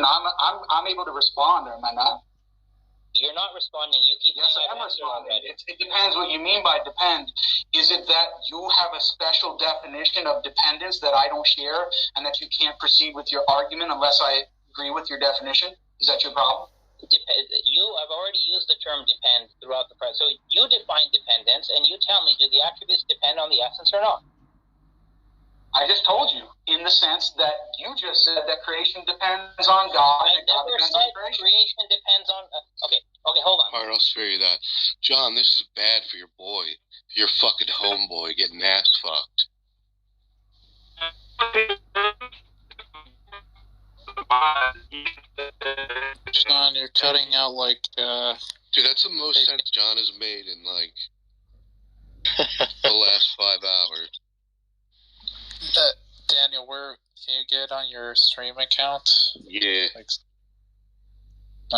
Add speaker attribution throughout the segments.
Speaker 1: I'm able to respond, or am I not?
Speaker 2: You're not responding. You keep
Speaker 1: yes,
Speaker 2: saying
Speaker 1: I am responding. It depends what you mean by depend. Is it that you have a special definition of dependence that I don't share, and that you can't proceed with your argument unless I agree with your definition? Is that your problem?
Speaker 2: You have already used the term depend throughout the process. So you define dependence, and you tell me, do the attributes depend on the essence or not?
Speaker 1: I just told you, in the sense that you just said that creation depends on God, and God depends on creation.
Speaker 2: Creation depends on... Okay, hold on.
Speaker 3: All right, I'll spare you that. John, this is bad for your boy. Your fucking homeboy getting ass fucked.
Speaker 4: John, you're cutting out like...
Speaker 3: Dude, that's the most sense John has made in, like, the last 5 hours.
Speaker 4: Daniel, where can you get on your stream account?
Speaker 3: Yeah.
Speaker 4: Like,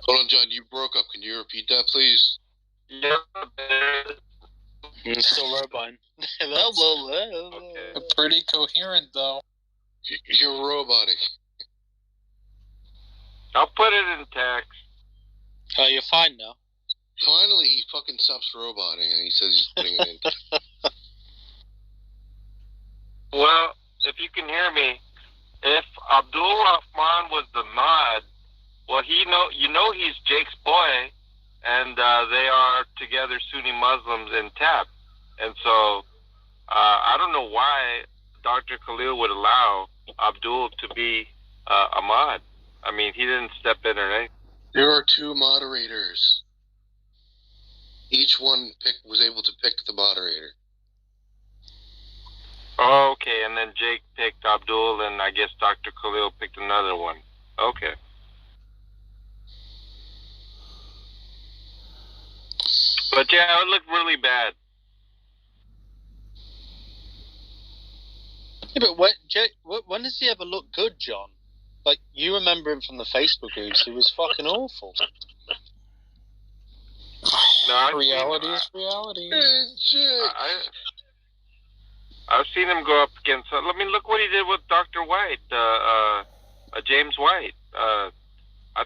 Speaker 3: hold on, John, you broke up. Can you repeat that, please?
Speaker 5: Yeah.
Speaker 6: Still roboting.
Speaker 4: okay. Pretty coherent, though.
Speaker 3: You're roboting.
Speaker 5: I'll put it in text.
Speaker 6: Oh, you're fine now.
Speaker 3: Finally, he fucking stops roboting, and he says he's putting it in.
Speaker 5: Well, if you can hear me, if Abdul Rahman was the mod, well, he's Jake's boy, and they are together Sunni Muslims in TAP. And so, I don't know why Dr. Khalil would allow Abdul to be a mod. I mean, he didn't step in or anything.
Speaker 3: There are 2 moderators. Each one was able to pick the moderator.
Speaker 5: Oh, okay, and then Jake picked Abdul, and I guess Dr. Khalil picked another one. Okay. But yeah, it looked really bad.
Speaker 6: Yeah, but when does he ever look good, John? Like, you remember him from the Facebook groups. He was fucking awful.
Speaker 5: No,
Speaker 4: reality is reality.
Speaker 5: I've seen him go up against... I mean, look what he did with Dr. White, James White. I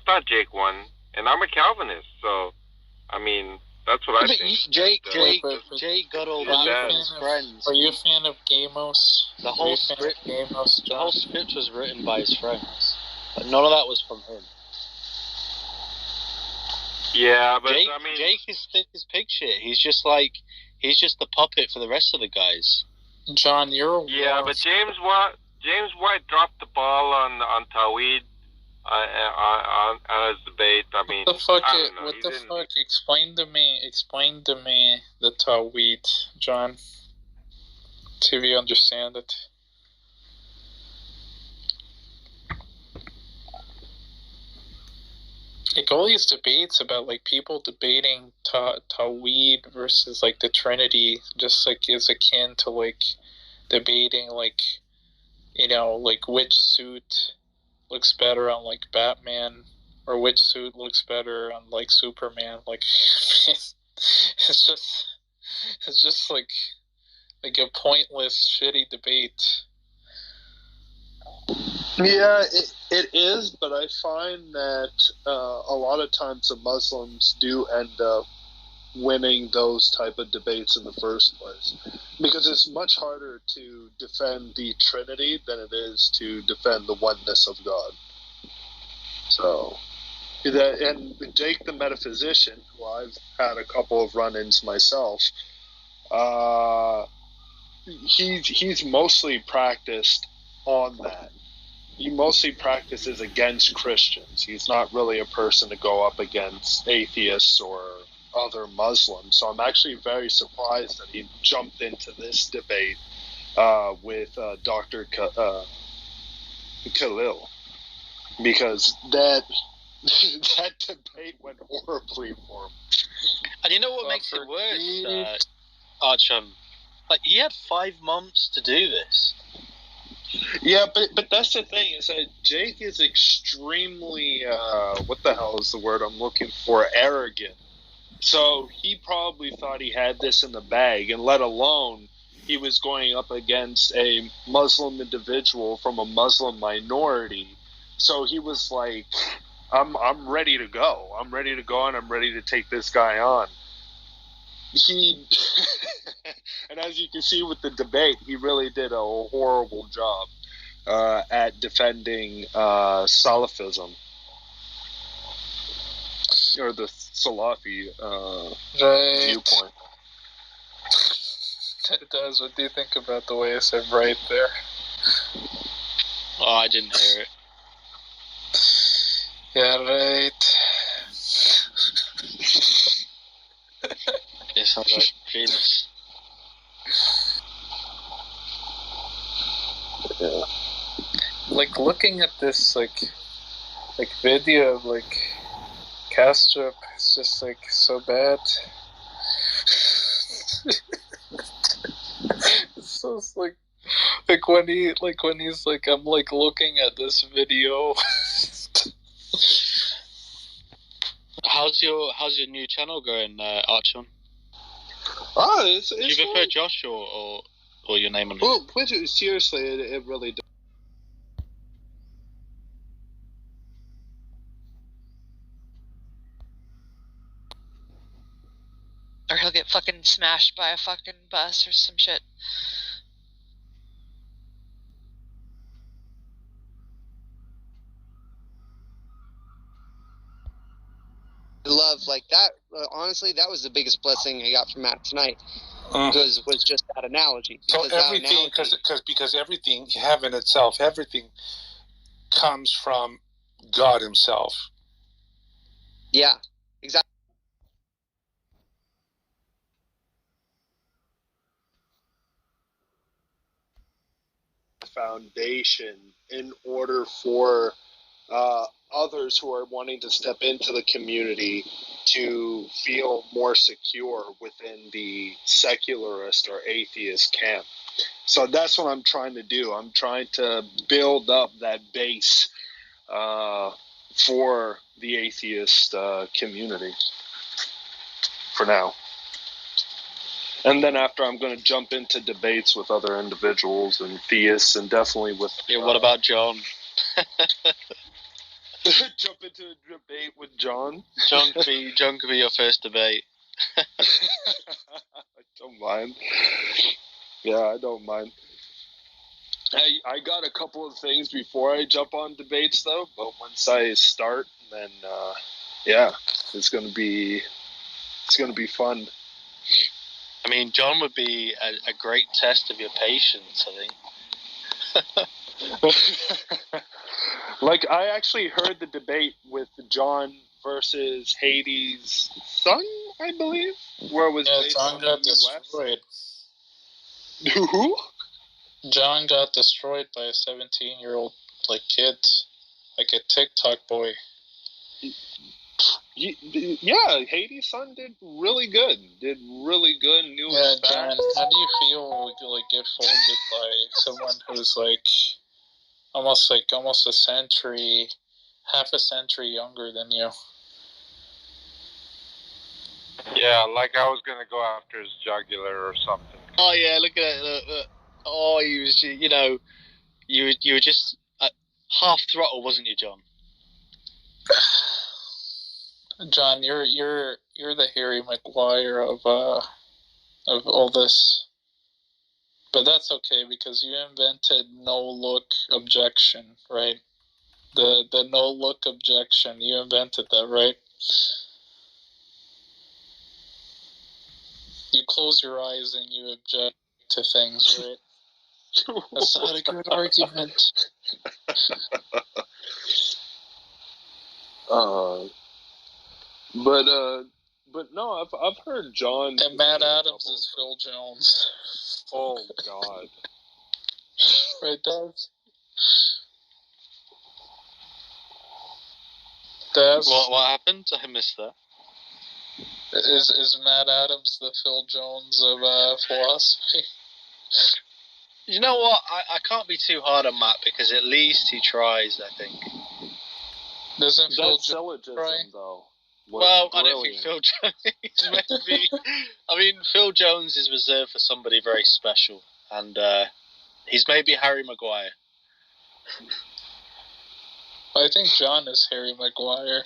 Speaker 5: thought Jake won, and I'm a Calvinist, so, I mean, that's what I think.
Speaker 6: Jake got all that from his friends.
Speaker 4: Are you a fan of Gamos?
Speaker 6: The whole script was written by his friends. But none of that was from him.
Speaker 5: Yeah, but
Speaker 6: Jake,
Speaker 5: I mean...
Speaker 6: Jake is thick as pig shit. He's just the puppet for the rest of the guys.
Speaker 4: John, you're...
Speaker 5: Yeah, but James White dropped the ball on Tawhid on his debate. I mean,
Speaker 4: what the fuck? Explain to me the Tawhid, John. See if you understand it. Like, all these debates about, like, people debating Tawhid versus, like, the Trinity just, like, is akin to, like, debating, like, you know, like, which suit looks better on, like, Batman, or which suit looks better on, like, Superman. Like, it's just, like a pointless, shitty debate.
Speaker 7: Yeah, it is, but I find that a lot of times the Muslims do end up winning those type of debates in the first place, because it's much harder to defend the Trinity than it is to defend the oneness of God. So, and Jake the metaphysician, who I've had a couple of run-ins myself, he's mostly practiced on that. He mostly practices against Christians. He's not really a person to go up against atheists or other Muslims. So I'm actually very surprised that he jumped into this debate with Dr. Khalil, because that debate went horribly for him.
Speaker 6: And you know what makes it worse, Archon? Like, he had 5 months to do this.
Speaker 7: Yeah, but that's the thing, is that Jake is extremely, what the hell is the word I'm looking for, arrogant. So he probably thought he had this in the bag, and let alone he was going up against a Muslim individual from a Muslim minority. So he was like, I'm ready to go. I'm ready to go, and I'm ready to take this guy on. He, and as you can see with the debate, he really did a horrible job at defending Salafism, or the Salafi viewpoint.
Speaker 4: It does. What do you think about the way I said right there?
Speaker 6: Oh, I didn't hear it.
Speaker 4: Yeah, right.
Speaker 6: It sounds like penis.
Speaker 7: Yeah.
Speaker 4: Like, looking at this, like video of, like, Castrop, it's just, like, so bad. It's so, like when he's like, I'm, like, looking at this video.
Speaker 6: How's your new channel going, Archon?
Speaker 7: Oh, it's
Speaker 6: Do you prefer Josh or your name on it?
Speaker 7: Well, seriously, it really does.
Speaker 8: Or he'll get fucking smashed by a fucking bus or some shit.
Speaker 9: Love like that. Honestly, that was the biggest blessing I got from Matt tonight. Was just that analogy.
Speaker 10: So everything, because everything, heaven itself, everything comes from God Himself.
Speaker 9: Yeah, exactly.
Speaker 7: Foundation in order for others who are wanting to step into the community to feel more secure within the secularist or atheist camp. So that's what I'm trying to do. I'm trying to build up that base for the atheist community for now. And then after, I'm going to jump into debates with other individuals and theists, and definitely with...
Speaker 6: Yeah, what about John?
Speaker 7: Jump into a debate with John?
Speaker 6: John could be your first debate.
Speaker 7: I don't mind. Yeah, I don't mind. I got a couple of things before I jump on debates, though, but once I start, then, yeah, it's going to be fun.
Speaker 6: I mean, John would be a great test of your patience, I think.
Speaker 7: Like, I actually heard the debate with John versus Hades' son, I believe, where it was based
Speaker 4: John
Speaker 7: on
Speaker 4: got
Speaker 7: the
Speaker 4: destroyed.
Speaker 7: Who?
Speaker 4: John got destroyed by a 17-year-old kid, like a TikTok boy.
Speaker 7: Yeah, Hades' son did really good. Knew his facts.
Speaker 4: John, how do you feel get folded by someone who's almost half a century younger than you?
Speaker 5: Yeah, like I was gonna go after his jugular or something.
Speaker 6: Oh yeah, look at it. Look. Oh, you was, you were just half throttle, wasn't you, John?
Speaker 4: John, you're the Harry Maguire of all this, but that's okay because you invented no look objection, right? The no look objection, you invented that, right? You close your eyes and you object to things, right? That's not a good argument.
Speaker 7: But no, I've heard John.
Speaker 4: And Matt Adams is Phil Jones.
Speaker 7: Oh God!
Speaker 4: Right, Dubs? Dubs?
Speaker 6: What happened? I missed that.
Speaker 4: Is Matt Adams the Phil Jones of philosophy?
Speaker 6: You know what? I can't be too hard on Matt because at least he tries, I think.
Speaker 4: Doesn't Phil
Speaker 7: That syllogism, though.
Speaker 6: Well, I don't think Phil Jones is meant to be. I mean, Phil Jones is reserved for somebody very special, and he's maybe Harry Maguire.
Speaker 4: I think John is Harry Maguire.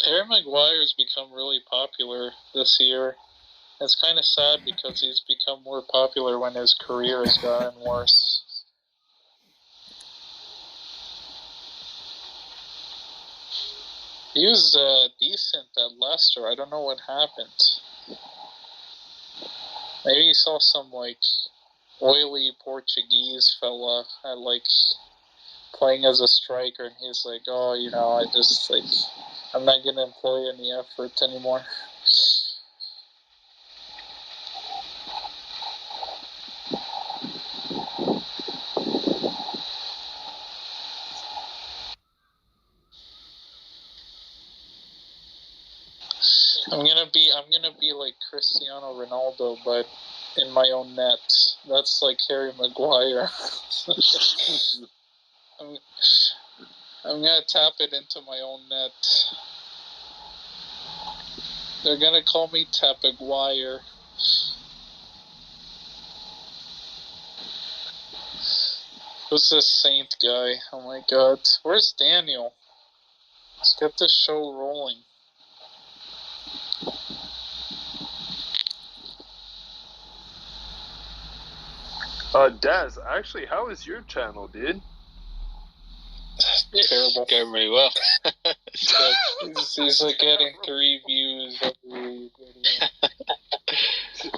Speaker 4: Harry Maguire's become really popular this year. It's kind of sad because he's become more popular when his career has gotten worse. He was decent at Leicester. I don't know what happened. Maybe he saw some, like, oily Portuguese fella at, like, playing as a striker, and he's like, oh, you know, I just, like, I'm not going to employ any effort anymore. I'm gonna be like Cristiano Ronaldo, but in my own net. That's like Harry Maguire. I'm gonna tap it into my own net. They're gonna call me Tapaguire. Who's this Saint guy? Oh my god. Where's Daniel? Let's get this show rolling.
Speaker 7: Daz, actually, how is your channel, dude?
Speaker 6: Terrible. Going really well.
Speaker 4: He's like getting 3 views every video.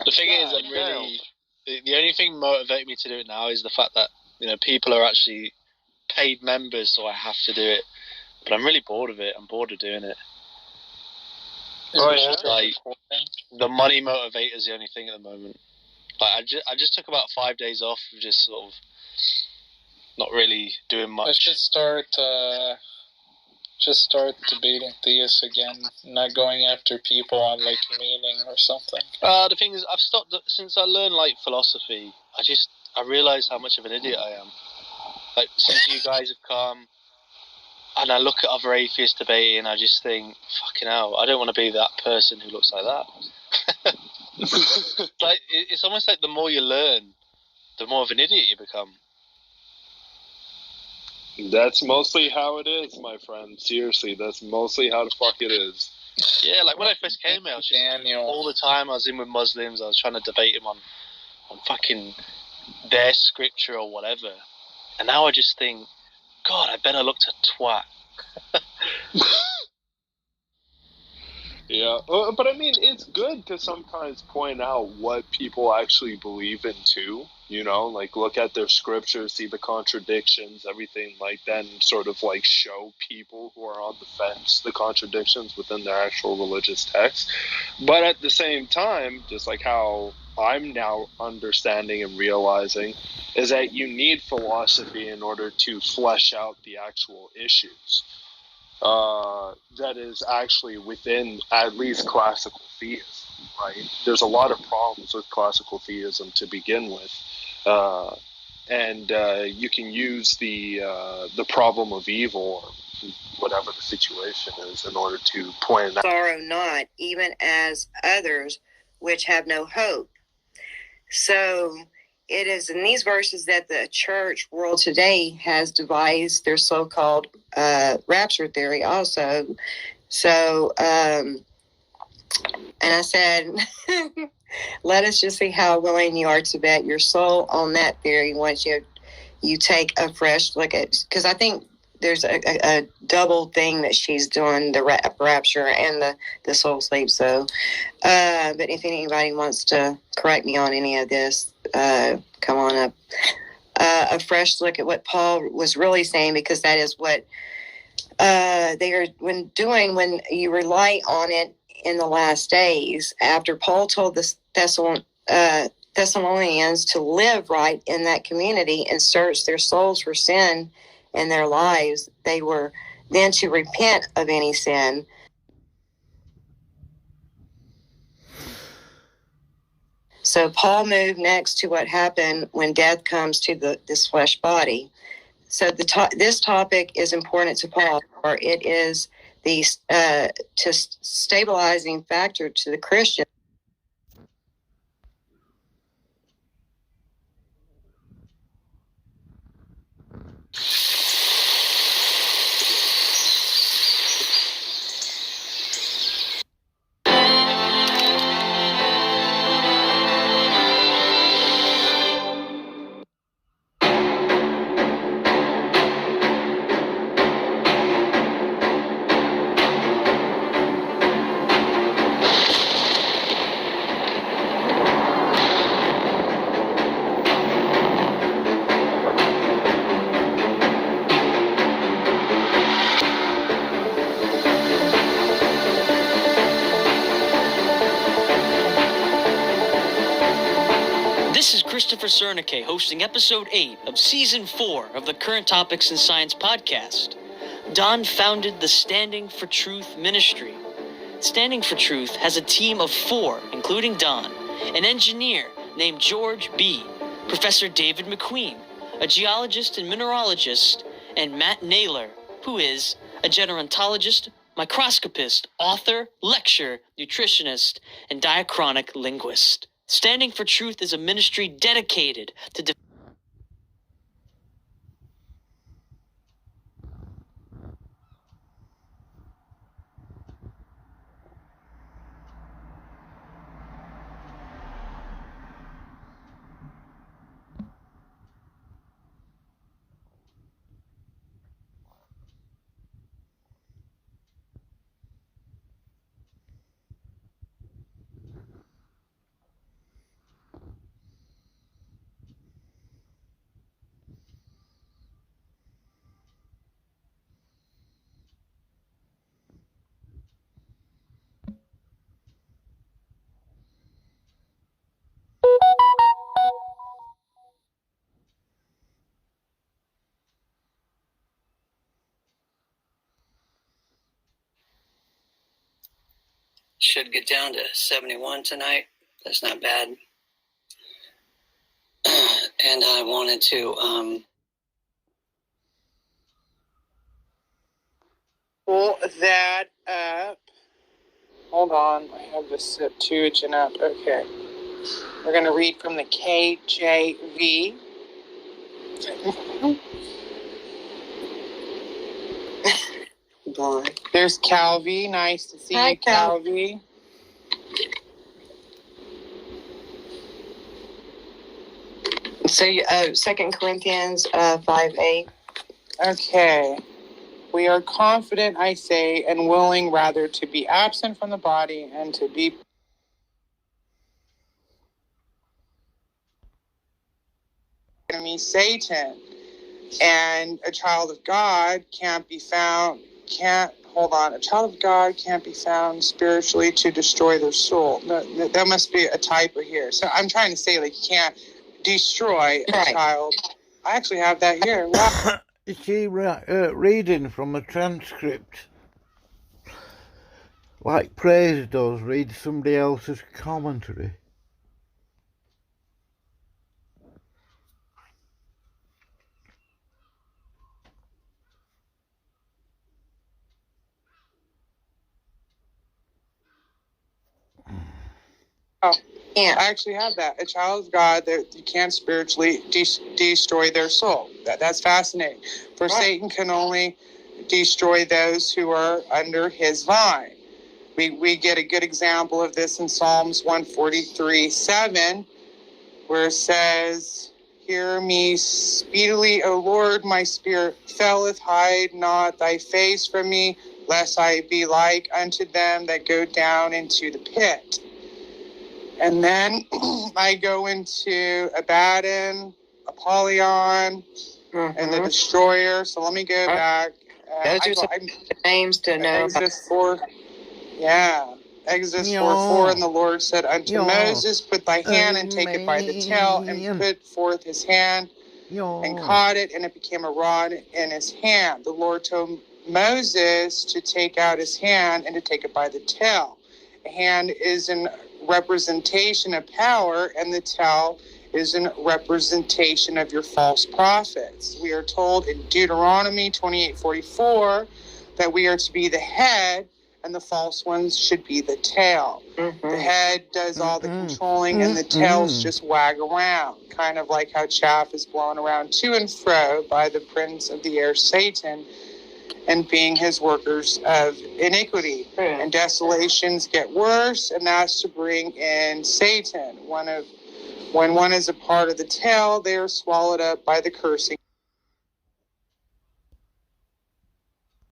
Speaker 6: The thing is, I'm really... The only thing motivating me to do it now is the fact that, you know, people are actually paid members, so I have to do it. But I'm really bored of it. I'm bored of doing it. Like, the money motivator is the only thing at the moment. Like, I just took about 5 days off of just sort of not really doing much.
Speaker 4: I should start debating theists again, not going after people on, like, meaning or something.
Speaker 6: The thing is, I've stopped, since I learned, like, philosophy, I realise how much of an idiot I am. Like, since you guys have come, and I look at other atheists debating, I just think, fucking hell, I don't want to be that person who looks like that. Like, it's almost like the more you learn, the more of an idiot you become.
Speaker 7: That's mostly how it is, my friend. Seriously, that's mostly how the fuck it is.
Speaker 6: Yeah, like when I first came here, I was just all the time I was in with Muslims, I was trying to debate them on fucking their scripture or whatever. And now I just think, God, I bet I looked a twat.
Speaker 7: Yeah, but I mean, it's good to sometimes point out what people actually believe in too. You know, like look at their scriptures, see the contradictions, everything like that, and sort of like show people who are on the fence the contradictions within their actual religious text. But at the same time, just like how I'm now understanding and realizing, is that you need philosophy in order to flesh out the actual issues. That is actually within at least classical theism, right? There's a lot of problems with classical theism to begin with, and you can use the problem of evil or whatever the situation is in order to point out.
Speaker 11: Sorrow not, even as others which have no hope. So it is in these verses that the church world today has devised their so-called rapture theory also. So, and I said, let us just see how willing you are to bet your soul on that theory once you take a fresh look at, because I think there's a double thing that she's doing, the rapture and the soul sleep. So, but if anybody wants to correct me on any of this, come on up. A fresh look at what Paul was really saying, because that is what they are when you rely on it in the last days. After Paul told the Thessalonians to live right in that community and search their souls for sin in their lives, they were then to repent of any sin. So Paul moved next to what happened when death comes to this flesh body. So this topic is important to Paul, for it is the stabilizing factor to the Christian.
Speaker 12: Christopher Cernicke, hosting episode 8 of season 4 of the Current Topics in Science podcast. Don founded the Standing for Truth ministry. Standing for Truth has a team of 4, including Don, an engineer named George B., Professor David McQueen, a geologist and mineralogist, and Matt Naylor, who is a gerontologist, microscopist, author, lecturer, nutritionist, and diachronic linguist. Standing for Truth is a ministry dedicated to
Speaker 13: should get down to 71 tonight. That's not bad. And I wanted to
Speaker 14: pull that up. Hold on, I have the Septuagint up. Okay. We're going to read from the KJV. There's Calvi. Nice to see
Speaker 11: Hi,
Speaker 14: you, Calvi.
Speaker 11: So, 2 Corinthians 5:8.
Speaker 14: Okay. We are confident, I say, and willing rather to be absent from the body and to be enemy Satan. And a child of God can't be found spiritually to destroy their soul. No, that must be a typo here. So I'm trying to say, like, you can't destroy a child. I actually have that here. Wow.
Speaker 15: Is she reading from a transcript? Like Praise does, read somebody else's commentary.
Speaker 14: Oh, I actually have that. A child of God, that you can't spiritually destroy their soul. That's fascinating. For Satan can only destroy those who are under his vine. We get a good example of this in Psalms 143:7, where it says, "Hear me speedily, O Lord, my spirit faileth, hide not thy face from me, lest I be like unto them that go down into the pit." And then I go into Abaddon, Apollyon, and the Destroyer. So let me go back.
Speaker 11: Names to know.
Speaker 14: Exodus 4. Yeah. Exodus 4:4. And the Lord said unto Moses, "Put thy hand and take it by the tail, and put forth his hand and caught it, and it became a rod in his hand." The Lord told Moses to take out his hand and to take it by the tail. A hand is an representation of power, and the tail is a representation of your false prophets. We are told in Deuteronomy 28:44 that we are to be the head and the false ones should be the tail. The head does all the controlling and the tails just wag around, kind of like how chaff is blown around to and fro by the prince of the air, Satan, and being his workers of iniquity. And desolations get worse, and that's to bring in Satan. When one is a part of the tail, they are swallowed up by the cursing